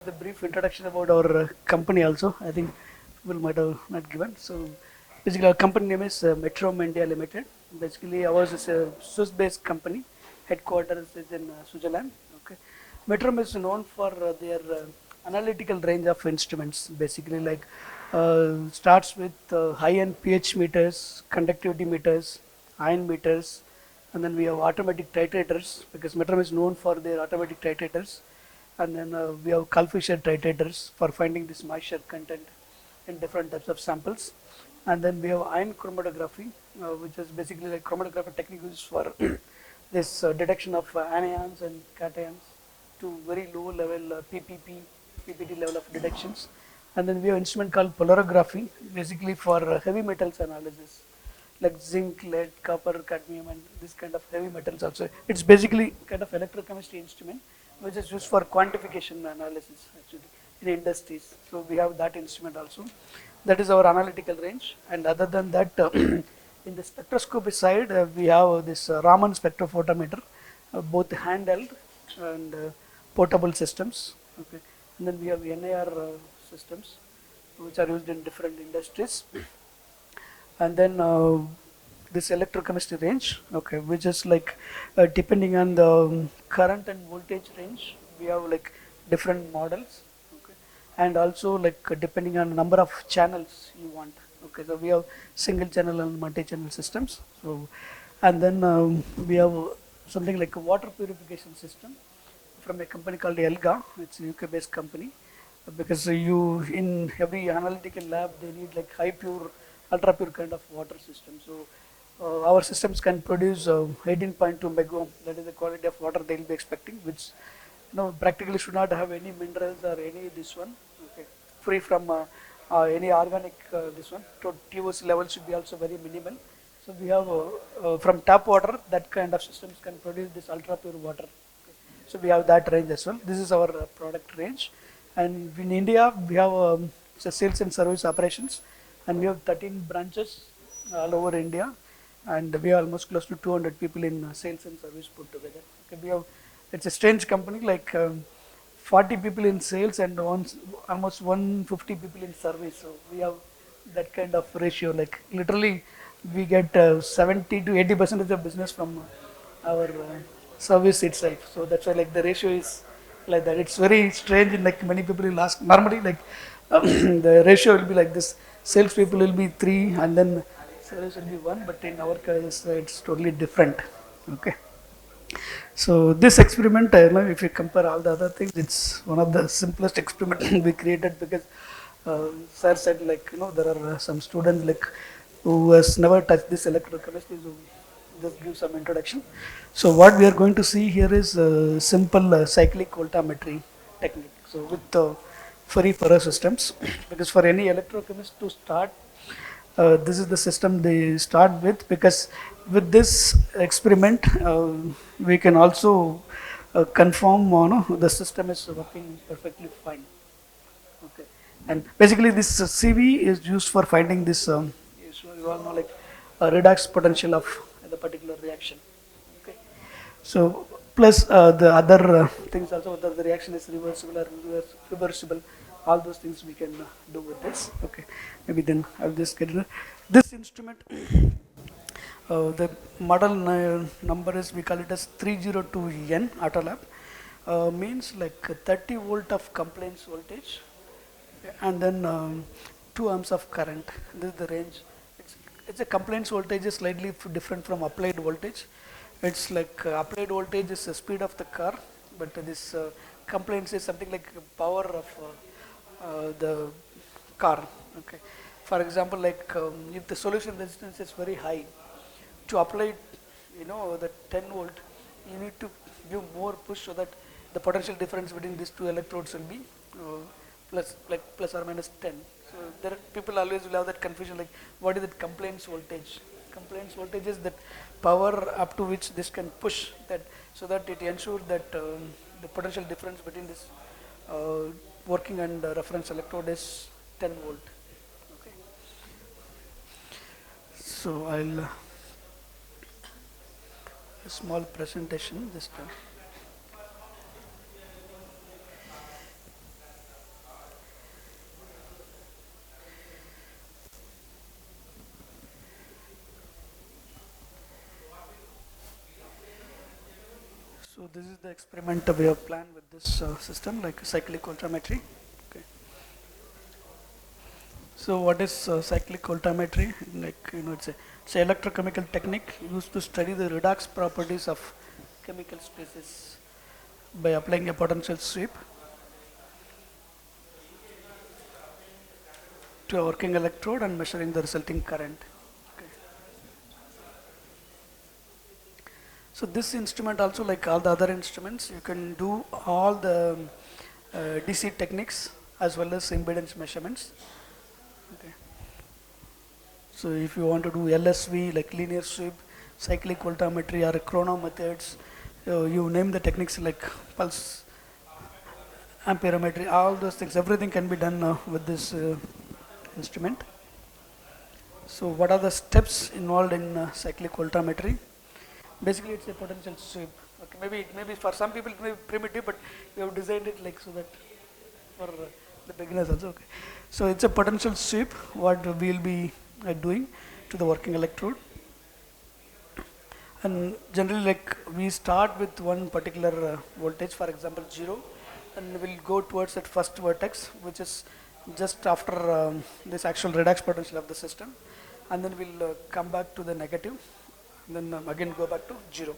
The brief introduction about our company also, I think people might have not given. So basically our company name is Metro India Limited. Basically ours is a Swiss-based company. Headquarters is in Switzerland. Okay. Metro is known for their analytical range of instruments. Basically like starts with high-end pH meters, conductivity meters, ion meters, and then we have automatic titrators because Metro is known for their automatic titrators, and then we have Fisher titrators for finding this moisture content in different types of samples, and then we have ion chromatography, which is basically like chromatography technique used for this detection of anions and cations to very low level PPT level of detections, and then we have instrument called polarography, basically for heavy metals analysis like zinc, lead, copper, cadmium, and this kind of heavy metals also. It's basically kind of electrochemistry instrument which is used for quantification analysis actually in industries. So we have that instrument also. That is our analytical range. And other than that, in the spectroscopy side, we have this Raman spectrophotometer, both handheld and portable systems. Okay. And then we have NIR systems, which are used in different industries. And then this electrochemistry range, okay, which is like depending on the current and voltage range, we have like different models, okay, and also like depending on number of channels you want, okay. So we have single channel and multi-channel systems. So and then we have something like a water purification system from a company called Elga. It's a UK-based company because you in every analytical lab they need like high pure, ultra pure kind of water system. So our systems can produce 18.2 megohm. That is the quality of water they will be expecting, which practically should not have any minerals or any this one. Okay, free from any organic this one. So TOC level should be also very minimal. So we have from tap water that kind of systems can produce this ultra pure water. Okay. So we have that range as well. This is our product range, and in India we have sales and service operations, and we have 13 branches all over India, and we are almost close to 200 people in sales and service put together. Okay, we have, it's a strange company, like 40 people in sales and almost 150 people in service. So we have that kind of ratio. Like literally, we get 70 to 80% of the business from our service itself. So that's why like the ratio is like that. It's very strange. And like many people will ask. Normally, like the ratio will be like this. Sales people will be 3, and then service will be 1. But in our case, it's totally different. Okay. So this experiment, if you compare all the other things, it's one of the simplest experiment we created because sir said like there are some students like who has never touched this electrochemistry, so just give some introduction. So what we are going to see here is simple cyclic voltammetry technique. So with free Ferro systems, because for any electrochemist to start, this is the system they start with, because with this experiment we can also confirm the system is working perfectly fine. Okay, and basically this CV is used for finding this you all know like a redox potential of the particular reaction. Okay, so plus the other things also, whether the reaction is reversible or reversible, all those things we can do with this. Okay, maybe then I'll just get it. This instrument, the model number is, we call it as 302N Autolab, means like 30 volt of compliance voltage, and then 2 amps of current. This is the range. It's a compliance voltage is slightly different from applied voltage. It's like applied voltage is the speed of the car, but this compliance is something like power of the car. Okay. For example, like if the solution resistance is very high, to apply the 10 volt, you need to give more push so that the potential difference between these two electrodes will be plus or minus 10. So there people always will have that confusion, like what is that compliance voltage? Compliance voltage is that power up to which this can push that, so that it ensures that the potential difference between this uh, working and reference electrode is 10 volt. Okay. So I'll a small presentation this time. So this is the experiment we have planned with this system, like cyclic voltammetry. Okay. So what is cyclic voltammetry? Like it's an electrochemical technique used to study the redox properties of chemical species by applying a potential sweep to a working electrode and measuring the resulting current. Okay. So this instrument also, like all the other instruments, you can do all the DC techniques as well as impedance measurements. Okay. So if you want to do LSV, like linear sweep, cyclic voltammetry or chrono methods, you name the techniques like pulse amperometry, all those things, everything can be done with this instrument. So what are the steps involved in cyclic voltammetry? Basically it's a potential sweep. Okay, maybe for some people it may be primitive, but we have designed it like so that for the beginners also. Okay. So it's a potential sweep what we will be doing to the working electrode, and generally like we start with one particular voltage, for example 0, and we'll go towards that first vertex which is just after this actual redox potential of the system, and then we'll come back to the negative, and then again go back to 0.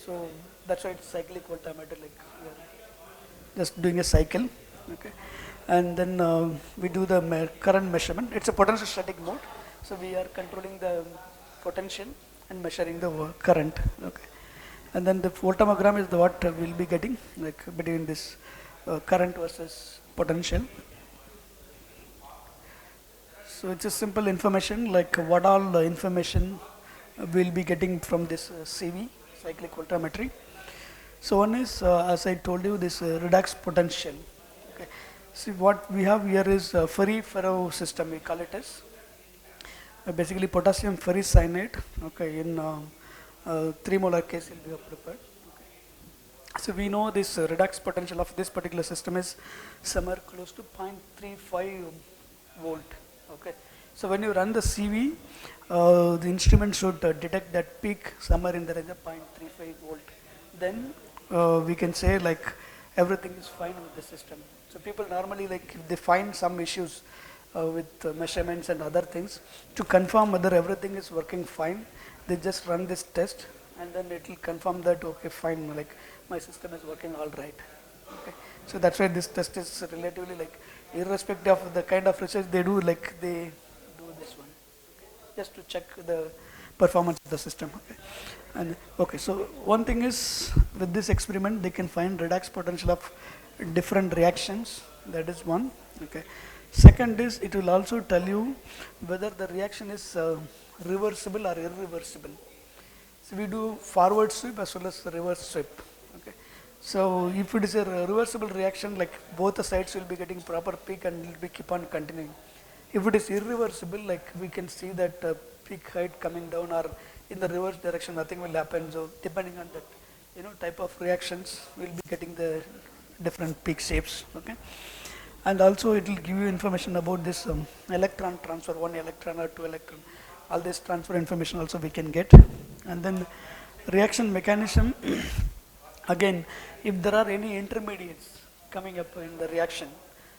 So that's why it's cyclic voltammeter, like we are just doing a cycle. Okay. And then we do the current measurement. It's a potential static mode, so we are controlling the potential and measuring the current. Okay. And then the voltammogram is the what we'll be getting, like between this current versus potential. So it's a simple information, like what all the information we'll be getting from this CV, cyclic voltammetry. So one is, as I told you, this redox potential. Okay. See what we have here is a ferri-ferro system, we call it as. Basically potassium ferricyanate, okay, in 3 molar case we have prepared. Okay. So we know this redox potential of this particular system is somewhere close to 0.35 volt. Okay. So when you run the CV, the instrument should detect that peak somewhere in the range of 0.35 volt. Then we can say like everything is fine with the system. So people normally, like if they find some issues with measurements and other things, to confirm whether everything is working fine, they just run this test and then it will confirm that okay fine, like my system is working all right. Okay. So that's why this test is relatively, like irrespective of the kind of research they do, like they do this one, okay, just to check the performance of the system. Okay. And okay, so one thing is with this experiment they can find redox potential of different reactions, that is one. Okay. Second is it will also tell you whether the reaction is reversible or irreversible. So we do forward sweep as well as reverse sweep. Okay. So if it is a reversible reaction, like both the sides will be getting proper peak and will be keep on continuing. If it is irreversible, like we can see that peak height coming down, or in the reverse direction nothing will happen. So depending on that type of reactions, we'll be getting the different peak shapes. Okay. And also it will give you information about this electron transfer, 1 electron or 2 electron, all this transfer information also we can get. And then reaction mechanism, again if there are any intermediates coming up in the reaction,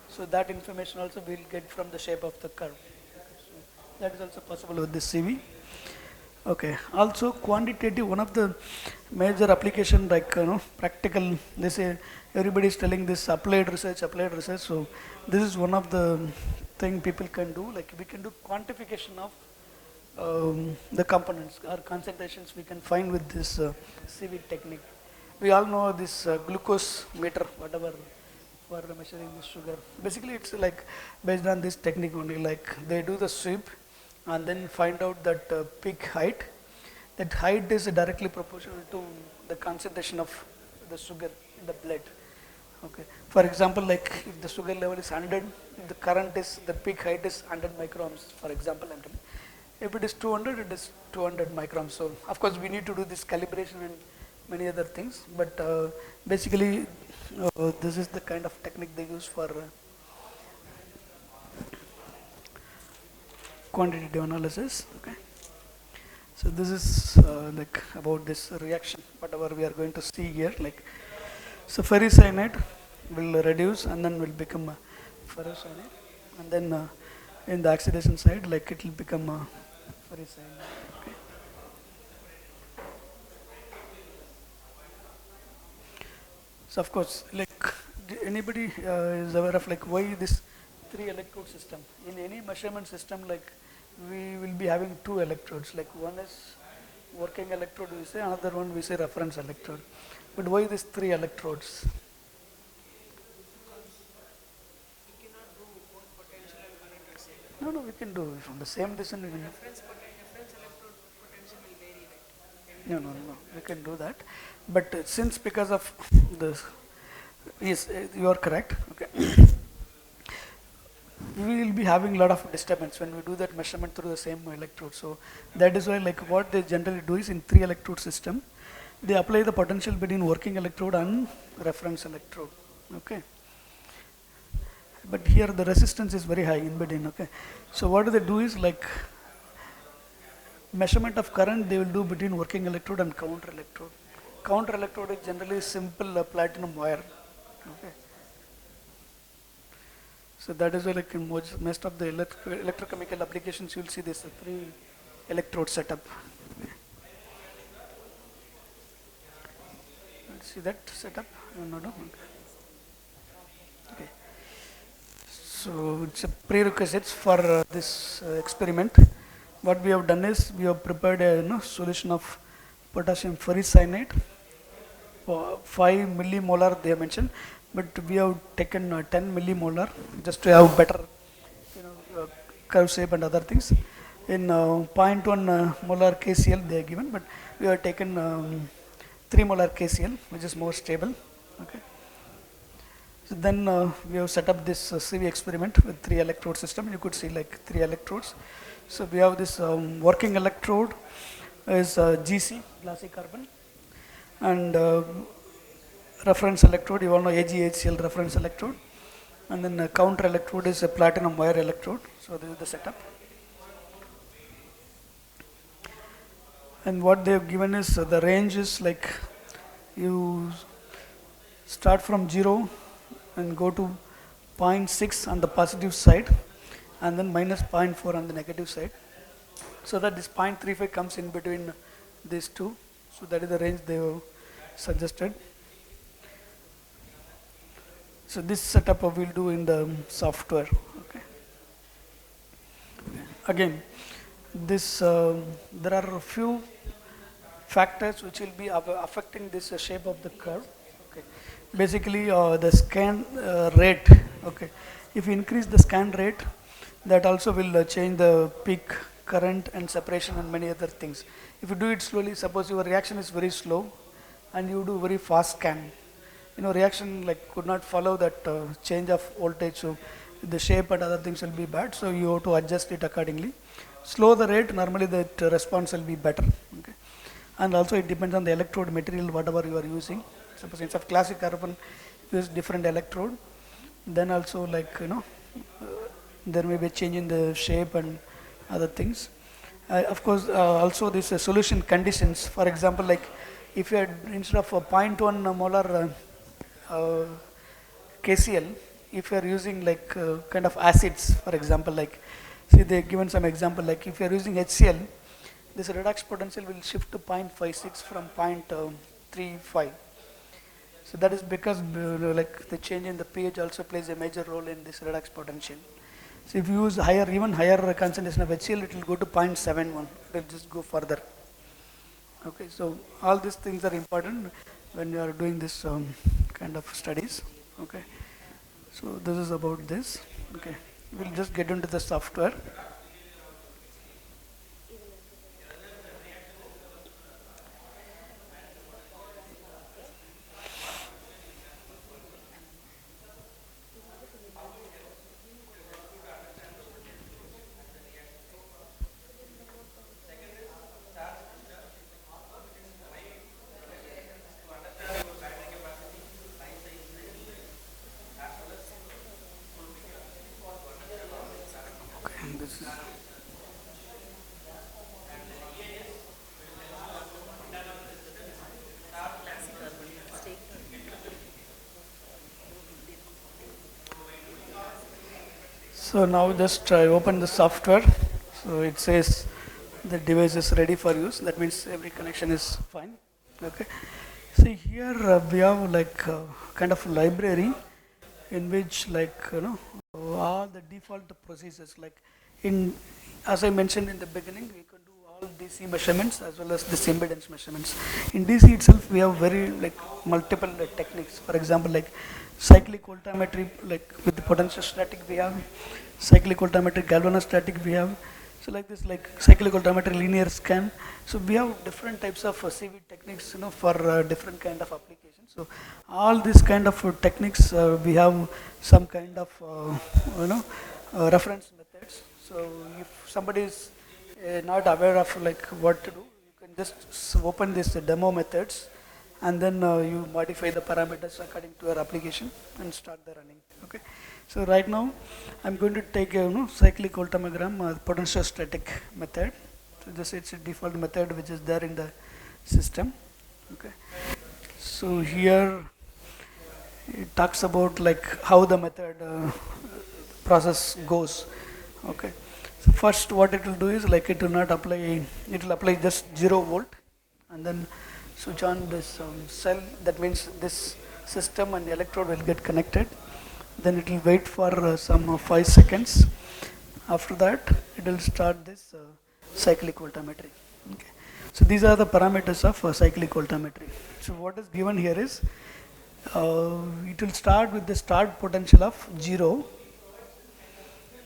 so that information also we will get from the shape of the curve. Okay, so that is also possible with this CV. Okay. Also quantitative, one of the major application, like practical, they say everybody is telling this applied research. So this is one of the thing people can do, like we can do quantification of the components or concentrations we can find with this CV technique. We all know this glucose meter, whatever, for measuring the sugar. Basically it's like based on this technique only, like they do the sweep and then find out that peak height. That height is directly proportional to the concentration of the sugar in the blood. Okay. For example, like if the sugar level is 100, if the current is, the peak height is 100 microns, for example, I'm telling. If it is 200, it is 200 microns. So of course we need to do this calibration and many other things, but basically this is the kind of technique they use for quantitative analysis. Okay. So this is like about this reaction, whatever we are going to see here. Like, so ferricyanide will reduce and then will become ferrocyanide, and then in the oxidation side, like it will become ferricyanide. Okay. So of course, like anybody is aware of like why this three electrode system. In any measurement system, like we will be having two electrodes. Like one is working electrode, we say, another one we say reference electrode. But why these three electrodes? No, no, we can do from the same distance. We can, no, no, no, we can do that. But since because of this, yes, you are correct. Okay, we will be having a lot of disturbance when we do that measurement through the same electrode. So that is why, like what they generally do is in three electrode system, they apply the potential between working electrode and reference electrode. Okay. But here the resistance is very high in between. Okay. So what do they do is like measurement of current they will do between working electrode and counter electrode. Counter electrode is generally simple platinum wire. Okay. So that is why like in most of the electrochemical applications you will see this three electrode setup. See that setup? No, no. Okay. So it's a prerequisites for this experiment. What we have done is we have prepared a solution of potassium ferricyanide, 5 millimolar they have mentioned, but we have taken 10 millimolar just to have better curve shape and other things. In zero point 0.1 molar KCl they are given, but we have taken 3 molar KCl, which is more stable. Okay. So then we have set up this CV experiment with 3 electrode system. You could see like 3 electrodes. So we have this working electrode is GC, glassy carbon, and reference electrode, you all know AgHCl reference electrode, and then counter electrode is a platinum wire electrode. So this is the setup. And what they have given is the range is like you start from 0 and go to 0.6 on the positive side and then minus 0.4 on the negative side, so that this 0.35 comes in between these two. So that is the range they have suggested. So this setup we will do in the software. Okay. Again, this there are a few factors which will be affecting this shape of the curve. Okay. Basically, the scan rate. Okay. If you increase the scan rate, that also will change the peak current and separation and many other things. If you do it slowly, suppose your reaction is very slow, and you do very fast scan, reaction like could not follow that change of voltage, so the shape and other things will be bad, so you have to adjust it accordingly. Slow the rate, normally that response will be better. Okay. And also it depends on the electrode material whatever you are using. Suppose instead of classic carbon use different electrode, then also like there may be a change in the shape and other things. Of course also this solution conditions, for example, like if you had instead of a 0.1 molar KCl, if you are using like kind of acids, for example, like see they given some example, like if you are using HCl, this redox potential will shift to 0.56 from 0.35. So that is because like the change in the pH also plays a major role in this redox potential. So if you use even higher concentration of HCl, it will go to 0.71. It will just go further. Okay, so all these things are important when you are doing this kind of studies. Okay, so this is about this. Okay, we'll just get into the software. Okay, this is So now just I open the software. So it says the device is ready for use. That means every connection is fine. Okay. See here we have like kind of library in which like all the default procedures like in as I mentioned in the beginning we could do all DC measurements as well as this impedance measurements. In DC itself we have very like multiple techniques. For example like cyclic voltammetry like with the potentiostatic we have, cyclic voltammetry galvanostatic we have. So like this like cyclic voltammetry linear scan. So we have different types of CV techniques for different kind of applications. So all these kind of techniques we have some kind of reference methods. So if somebody is not aware of like what to do, you can just open this demo methods and then you modify the parameters according to your application and start the running. Okay. So right now I'm going to take a cyclic voltammogram potentiostatic method. So this it's a default method which is there in the system. Okay. So here it talks about like how the method process goes. Okay. So first what it will do is like it will not apply, it will apply just 0 volt and then switch on this cell. That means this system and the electrode will get connected. Then it will wait for some 5 seconds. After that it will start this cyclic voltammetry. Okay. So these are the parameters of cyclic voltammetry. So what is given here is it will start with the start potential of 0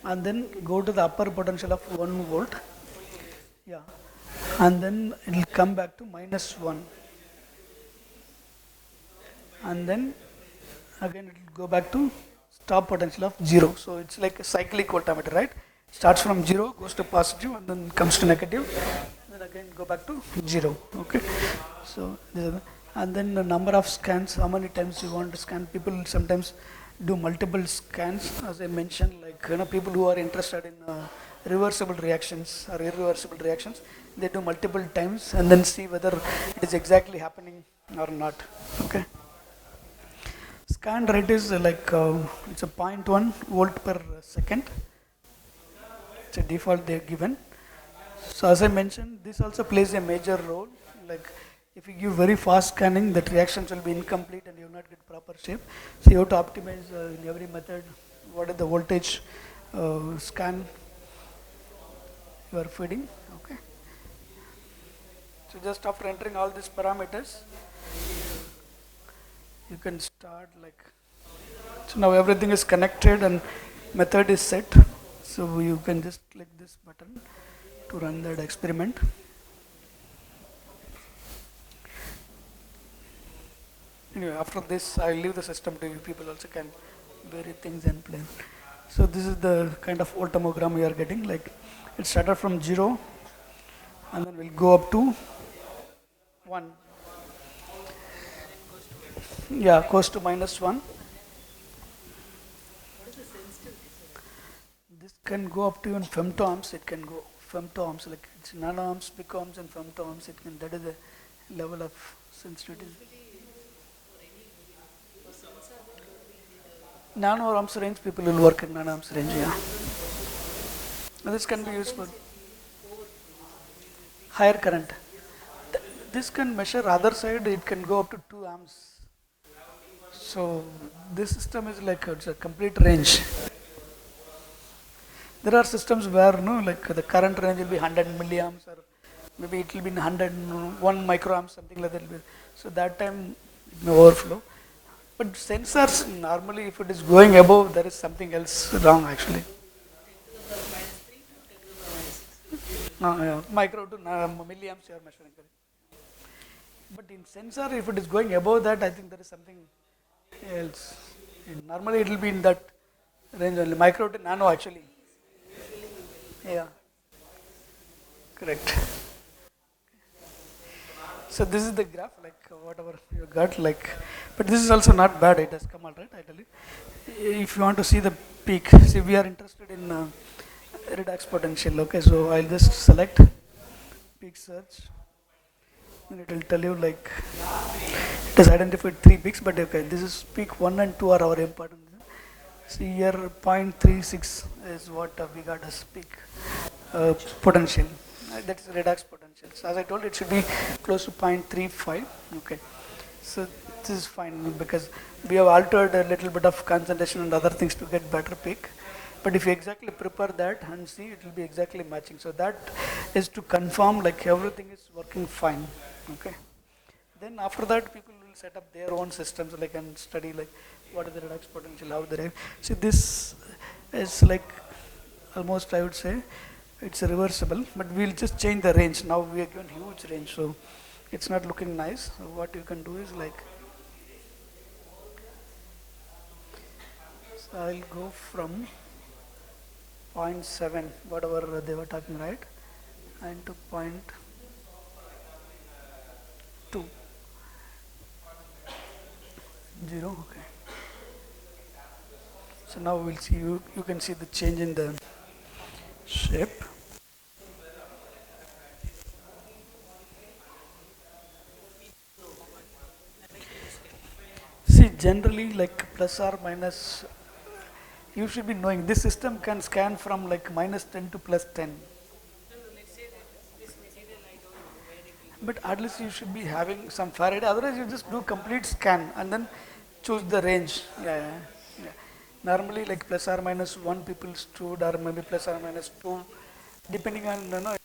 and then go to the upper potential of 1 volt. Yeah. And then it will come back to -1 and then again it will go back to stop potential of 0. So it's like a cyclic voltammeter, right? Starts from 0, goes to positive and then comes to negative, then again go back to 0. Okay. So and then the number of scans, how many times you want to scan. People sometimes do multiple scans, as I mentioned, like people who are interested in reversible reactions or irreversible reactions, they do multiple times and then see whether it is exactly happening or not. Okay. Scan rate is like it's a 0.1 volt per second. It's a default they are given. So as I mentioned, this also plays a major role. Like if you give very fast scanning, the reactions will be incomplete and you will not get proper shape. So you have to optimize in every method what is the voltage scan you are feeding. Okay. So just after entering all these parameters, you can start like, so now everything is connected and method is set. So you can just click this button to run that experiment. Anyway, after this I will leave the system to you. People also can vary things and play. So this is the kind of voltammogram you are getting. Like it started from 0 and then will go up to 1. Yeah, goes to -1. This can go up to even femtoamps. It can go femtoamps, like it's nanoamps, picoamps, and femtoamps. It can. That is the level of sensitivity. Nanoamps range, people will work in nanoamps range. Yeah. This can be used for higher current. This can measure other side. It can go up to 2 amps. So this system is like it's a complete range. There are systems where like the current range will be 100 milliamps or maybe it will be 101 microamps, something like that. So that time it may overflow. But sensors normally, if it is going above, there is something else wrong actually. Yeah, micro to milliamps you are measuring. But in sensor, if it is going above that, I think there is something else. Normally it will be in that range only, micro to nano actually. Yeah, correct. So this is the graph, like whatever you got, like, but this is also not bad. It has come all right. I tell you, if you want to see the peak, see we are interested in redox potential. Okay, so I'll just select peak search, and it will tell you like it has identified 3 peaks. But okay, this is peak 1 and 2 are our important. See here 0.36 is what we got as peak potential. That's redox potential. So as I told, it should be close to 0.35. Okay. So this is fine because we have altered a little bit of concentration and other things to get better peak. But if you exactly prepare that and see, it will be exactly matching. So that is to confirm like everything is working fine. Okay. Then after that, people will set up their own systems like and study like what is the redox potential, how they. See, this is like almost I would say it's reversible, but we'll just change the range. Now we are given huge range, so it's not looking nice. So what you can do is like, so I'll go from zero point 0.7, whatever they were talking, right, and to 0.20. Okay. So now we'll see, you can see the change in the shape. See, generally like plus or minus, you should be knowing this system can scan from like -10 to +10. But at least you should be having some Faraday. Otherwise, you just do complete scan and then choose the range. Yeah, yeah, yeah. Normally, like plus or minus one people stood, or maybe plus or minus two, depending on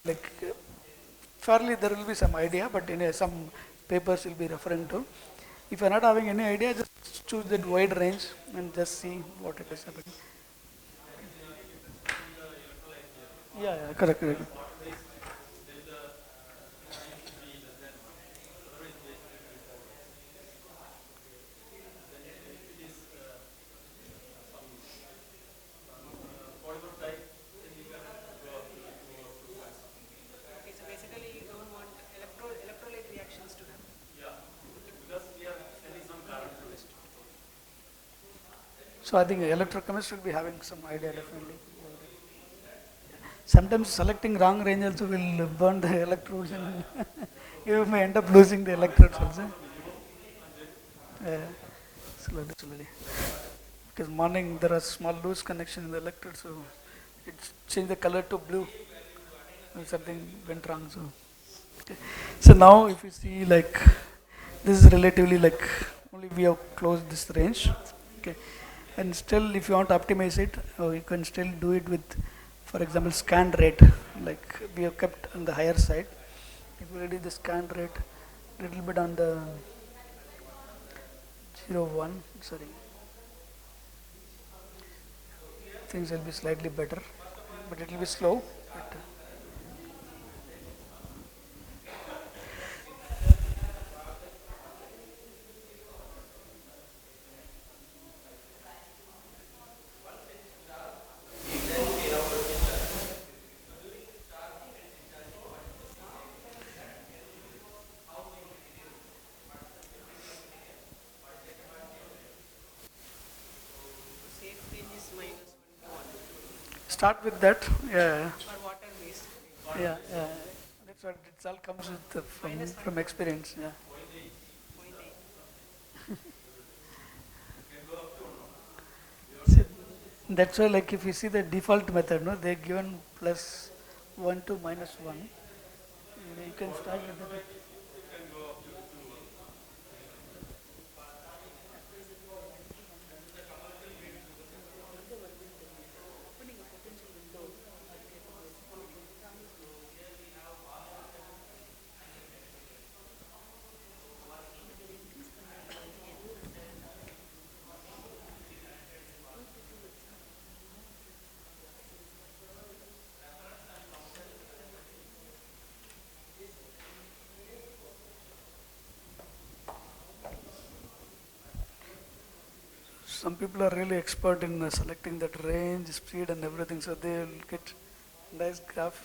like fairly there will be some idea, but some papers will be referring to. If you're not having any idea, just choose that wide range and just see what it is happening. Yeah, yeah, correct, correct. So I think electrochemists will be having some idea definitely. Sometimes selecting wrong range also will burn the electrodes and you may end up losing the electrodes also. Yeah, slowly, slowly. Because morning there was small loose connection in the electrode, so it changed the color to blue. And something went wrong. So, okay. So now if you see like this is relatively like only we have closed this range. Okay. And still if you want to optimize it, you can still do it with, for example, scan rate. Like we have kept on the higher side. If you reduce the scan rate a little bit on the 0.1, sorry, things will be slightly better, but it will be slow. But, start with that. Yeah, yeah, yeah. That's what it all comes with from experience. Yeah. See, that's why, like, if you see the default method, no, they're given +1 to -1. You can start with that. Some people are really expert in selecting that range, speed, and everything, so they will get nice graph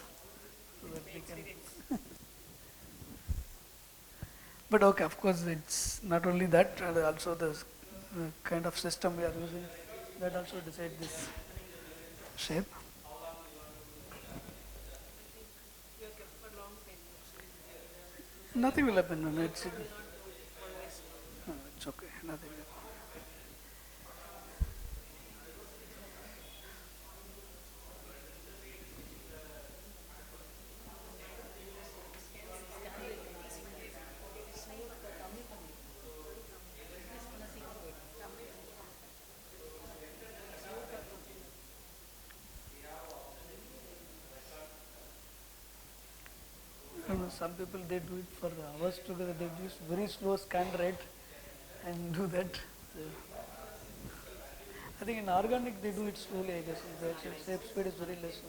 so that we can. But okay, of course, it's not only that, also the kind of system we are using that also decide this shape. Nothing will happen. No, it's okay. Nothing will happen. some people they do it for hours together. They use very slow scan rate and do that. So, I think in organic they do it slowly. I guess the actual shape speed is very less.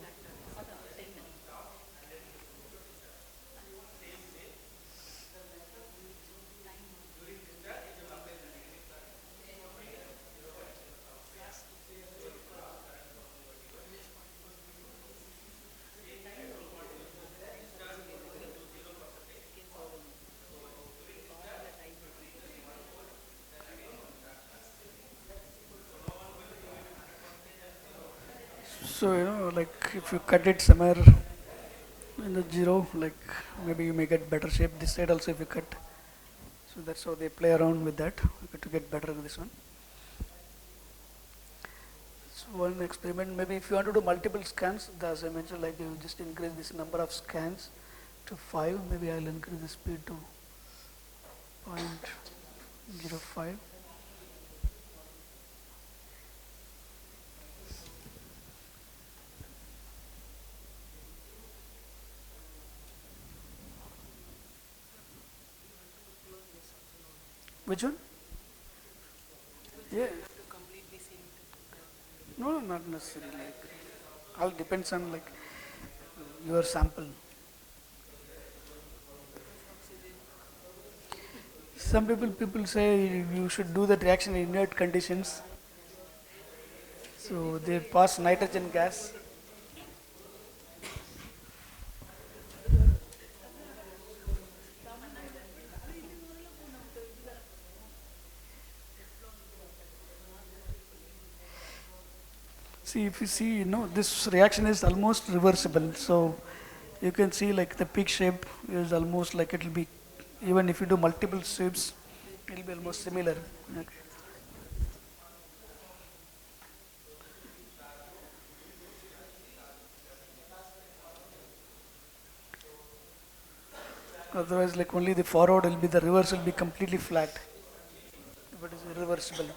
So like if you cut it somewhere in the zero, like maybe you may get better shape. This side also if you cut. So that's how they play around with that to get better in this one. So one experiment, maybe if you want to do multiple scans, as I mentioned, like you just increase this number of scans to 5, maybe I'll increase the speed to 0.05. Which one? Yeah. No, not necessarily. Like, all depends on like your sample. Some people say you should do that reaction in inert conditions. So they pass nitrogen gas. See, if you see, this reaction is almost reversible. So you can see like the peak shape is almost like it will be, even if you do multiple sweeps, it will be almost similar. Okay. Otherwise, like only the forward will be, the reverse will be completely flat. If it is irreversible.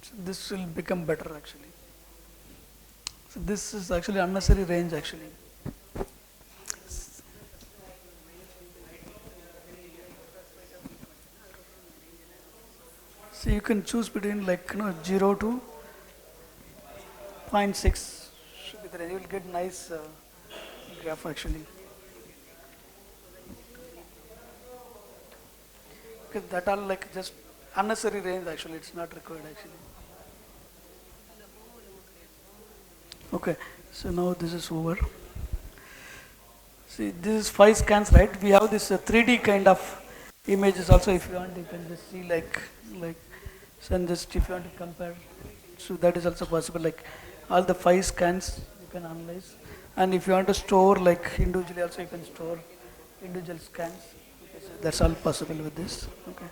So this will become better actually. So this is actually unnecessary range actually. So you can choose between like 0 to zero point 0.6 should be the range. You will get nice graph actually. Because that are like just unnecessary range actually. It's not required actually. Okay. So now this is over. See, this is 5 scans, right? We have this 3D kind of images also. If you want, you can just see like, and just if you want to compare, so that is also possible. Like all the 5 scans you can analyze, and if you want to store like individually, also you can store individual scans. Okay, so that's all possible with this. Okay.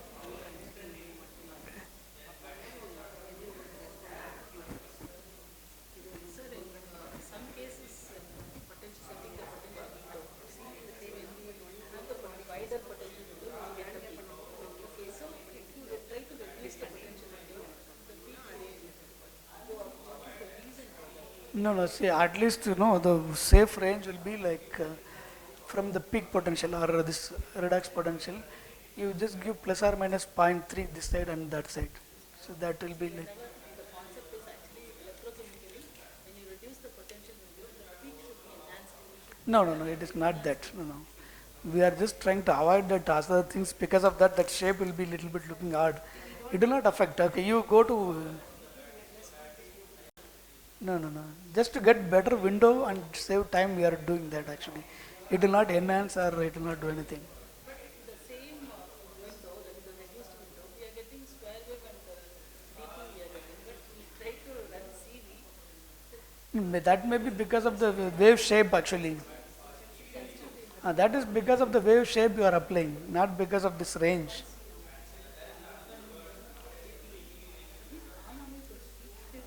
No, no, see, at least, the safe range will be like from the peak potential or this redox potential, you just give plus or minus zero point 0.3 this side and that side. So that will be like, no, no, no, it is not that. No, no. We are just trying to avoid that other things. Because of that, that shape will be little bit looking odd. It will not affect. Okay, you go to, no, no, no. Just to get better window and save time, we are doing that actually. It will not enhance or it will not do anything. That may be because of the wave shape actually. That is because of the wave shape you are applying, not because of this range.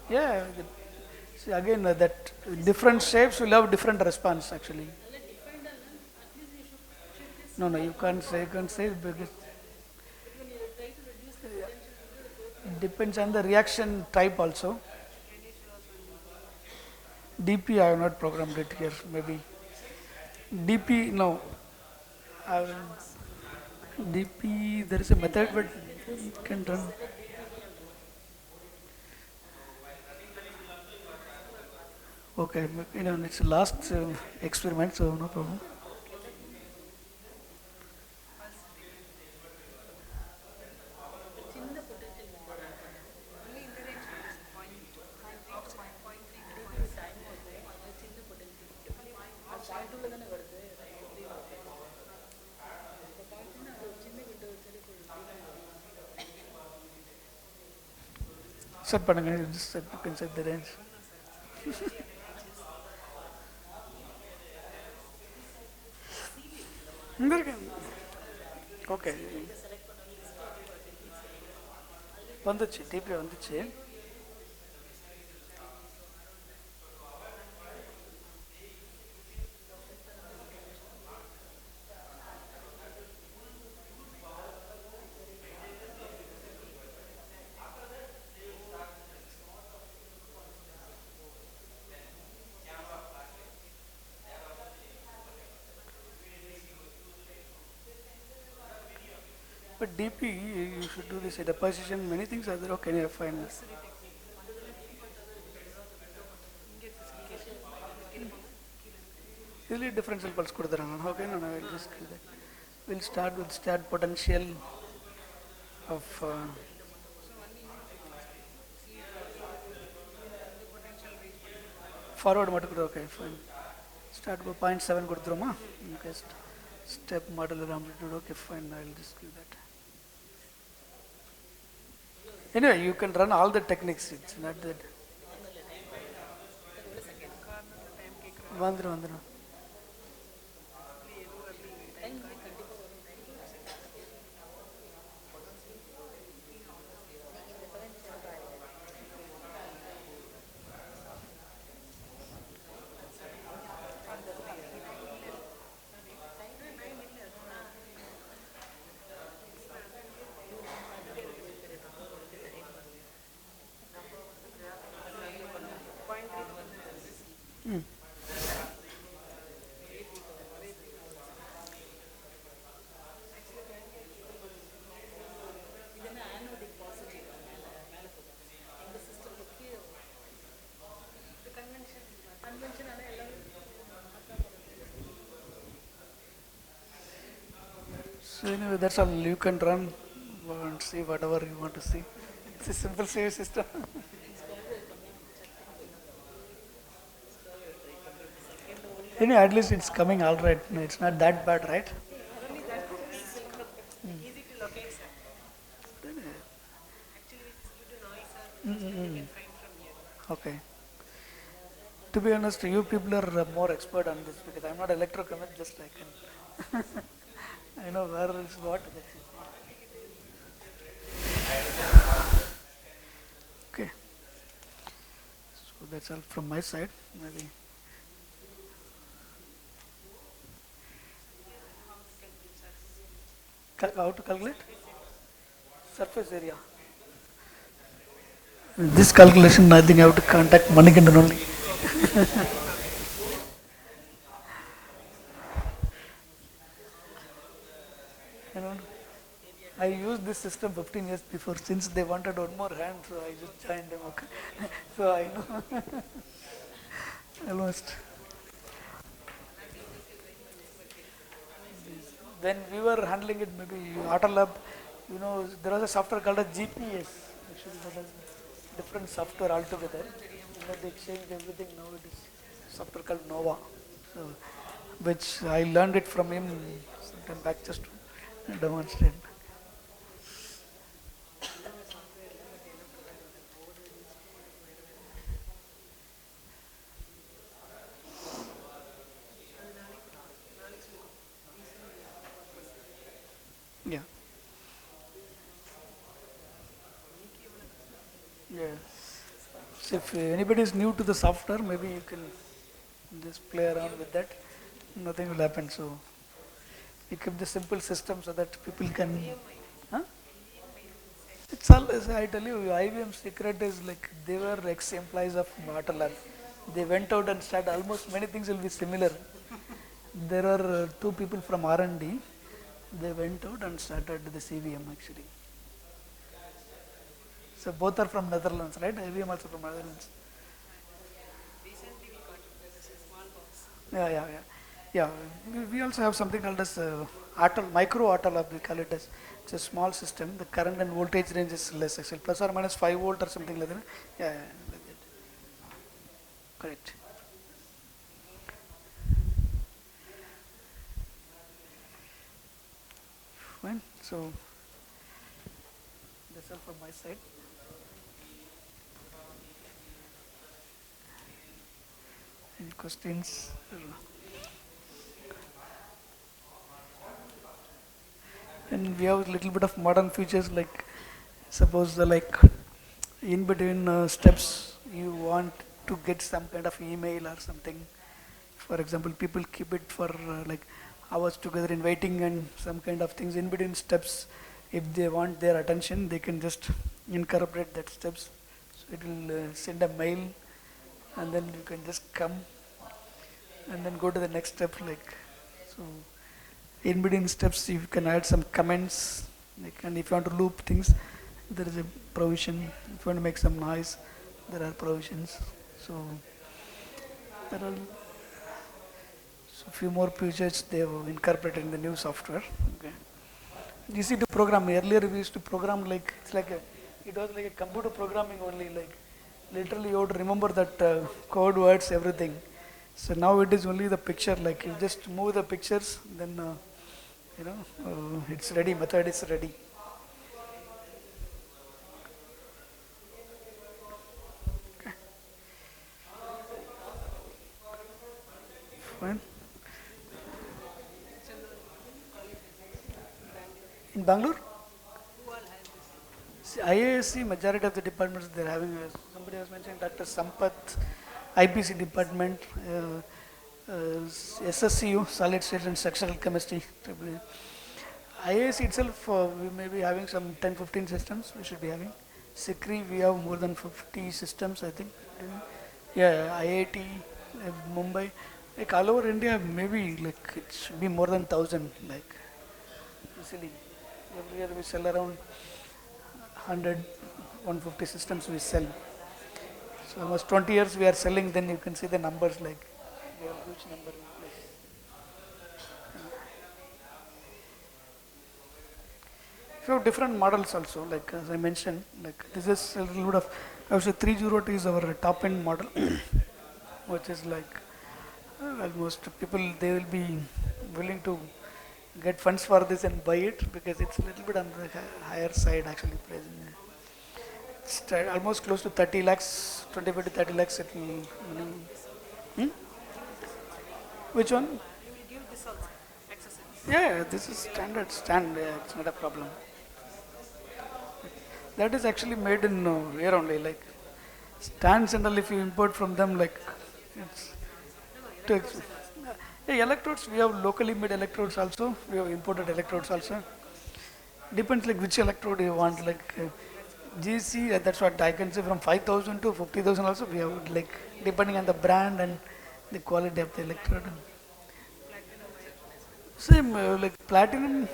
Yeah, see again that different shapes will have different response actually. No, no, you can't say because it depends on the reaction type also. DP I have not programmed it here. Maybe DP no. I will, DP there is a method, but it can run. Okay, it's last experiment, so no problem. Set பண்ணுங்க, just set, you can set the range. இங்க இருக்கு. Okay, வந்துச்சு DP வந்துச்சு. But DP, you should do this deposition. Many things are there. Okay, yeah, fine. Usually differential pulse கொடுத்துறாங்க. Okay, no, no, I'll just do that. We'll start with start potential of forward மட்டும் கொடு. Okay, fine. Start with 0.7 கொடுத்துருமா? Okay, step modular amplitude. Okay, fine. I'll just give that. Anyway, you can run all the techniques. It's not that. வந்துடும். So anyway, that's all. You can run and see whatever you want to see. It's a simple CV system. Anyway, at least it's coming all right. No, it's not that bad, right? Okay. To be honest, you people are more expert on this because I'm not electrochemist, just I can. I know where is what. Okay. So that's all from my side. Maybe. How to calculate? Surface area. This calculation, I think I have to contact Manikandan only. You know, I used this system 15 years before. Since they wanted one more hand, so I just joined them. Okay. So I know almost. When we were handling it, maybe Auto Lab, there was a software called a GPS. Actually, that was different software altogether. They changed everything. Now it is software called Nova. So, which I learned it from him sometime back just to demonstrate. Yeah. Yeah. So if anybody is new to the software, maybe you can just play around with that. Nothing will happen. So you keep the simple system so that people can. Huh? It's all, as I tell you, IBM secret is like they were ex-employees of Auto Lab. They went out and started almost many things will be similar. There are two people from R&D. They went out and started the CVM actually. So both are from Netherlands, right? IBM also from Netherlands. Yeah, yeah, yeah. Yeah, we also have something called as micro auto lab, we call it as. It's a small system. The current and voltage range is less actually, plus or minus 5 volt or something like that. Yeah, yeah, like that. Correct. Fine. So that's all from my side. Any questions? And we have a little bit of modern features like suppose the like in between steps you want to get some kind of email or something. For example, people keep it for like hours together in waiting and some kind of things in between steps. If they want their attention, they can just incorporate that steps. So it will send a mail, and then you can just come and then go to the next step. Like so, in between steps, you can add some comments. Like, and if you want to loop things, there is a provision. If you want to make some noise, there are provisions. So there are so few more features they have incorporated in the new software. Okay. Easy to program. Earlier we used to program like it was like a computer programming only. Like literally you have to remember that code words everything. So now it is only the picture. Like you just move the pictures, then it's ready. Method is ready. Fine. In Bangalore, see, IASC majority of the departments they're having. Somebody was mentioning Dr. Sampath, IPC department. SSCU, solid state and structural chemistry. IAS itself, we may be having some 10 15 systems, we should be having. SICRI, we have more than 50 systems, I think. Yeah, IIT, Mumbai. Like all over India, maybe like it should be more than 1,000, like easily. Every year we sell around 100, 150 systems we sell. So almost 20 years we are selling, then you can see the numbers like we have huge number in place. We have different models also, like as I mentioned, like this is a little bit of, I would say 302 is our top end model, which is like almost people, they will be willing to get funds for this and buy it because it's a little bit on the higher side actually pricing. It's almost close to 30 lakhs, 25 to 30 lakhs it will, hmm? Which one? Yeah, this is stand, yeah, it's not a problem. That is actually made in here only, like stands and all if you import from them, like it's too expensive. Yeah, electrodes, we have locally made electrodes also, we have imported electrodes also. Depends like which electrode you want, like GC, that's what I can say, from 5,000 to 50,000 also we have, like, depending on the brand and the quality of the electrode. Same, like platinum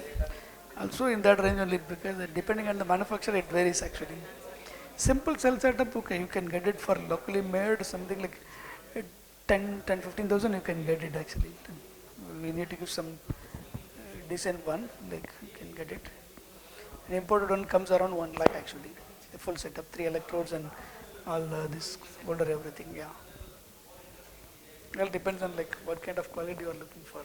also in that range only, because depending on the manufacturer it varies actually. Simple cell setup, okay, you can get it for locally made, something like uh, 15,000 you can get it actually. We need to give some decent one, like you can get it. An imported one comes around 1 lakh actually. The full setup, 3 electrodes and all this holder, everything, yeah. Well, depends on like what kind of quality you are looking for.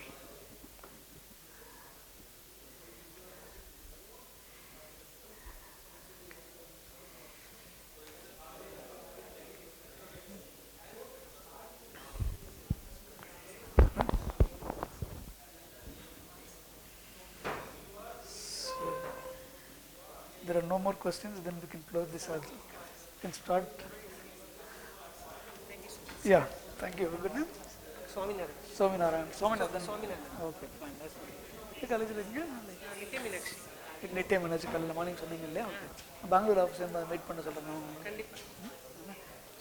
So, there are no more questions, then we can close this also. We can start. Yeah, thank you. Good name? Swaminarayan. Sominarayan. Sominarayan. Swaminarayan. Okay, fine. That's fine. ಈ ಕಾಲೇಜಲ್ಲಿ ಹೆಂಗೆ Nitya Meenakshi. நித்திய மீனாட்சி காலையில் morning சொன்னீங்க இல்லையா? Okay, Bangalore office meet பண்ண சொல்கிறேன்.